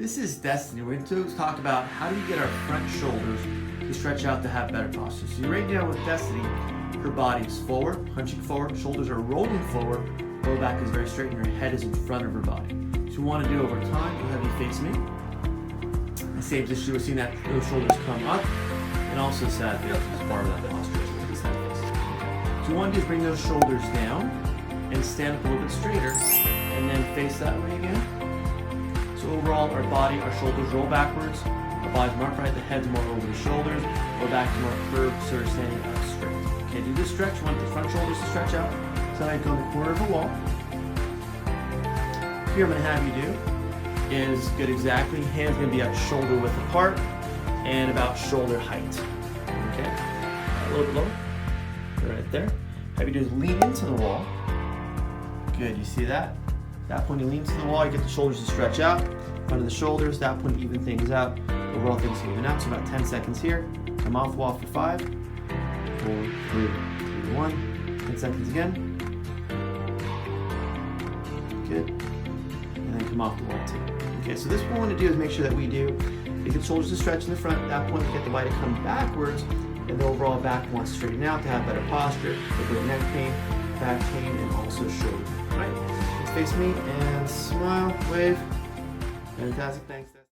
This is Destiny. We're going to talk about how do we get our front shoulders to stretch out to have better posture. So you're right now with Destiny, her body is forward, hunching forward, shoulders are rolling forward, low back is very straight, and your head is in front of her body. So you want to do over time, you'll have you face me. The same as she was seeing that those shoulders come up, and also sad face is part of that posture. So you want to do is bring those shoulders down and stand up a little bit straighter, and then face that way again. So overall, our body, our shoulders roll backwards, our body's more upright, the head's more over the shoulders, go back to more curved, sort of standing up straight. Okay, do this stretch. You want the front shoulders to stretch out. So I go in the corner of a wall. Here I'm going to have you do is good exactly. Hands going to be at shoulder width apart and about shoulder height. Okay, a little bit lower. Right there. Have you do is lean into the wall. Good, you see that? At that point you lean to the wall, you get the shoulders to stretch out, front of the shoulders, that point even things out, overall things even out. So about 10 seconds here, come off the wall for 5, 4, 3, 2, 1, 10 seconds again. Good, and then come off the wall too. Okay, so this what we want to do is make sure that we do, get the shoulders to stretch in the front, at that point we get the body to come backwards, and the overall back wants to straighten out to have better posture, avoid neck pain, back pain, and also shoulder. All right, let's face me and smile, wave. Fantastic, thanks.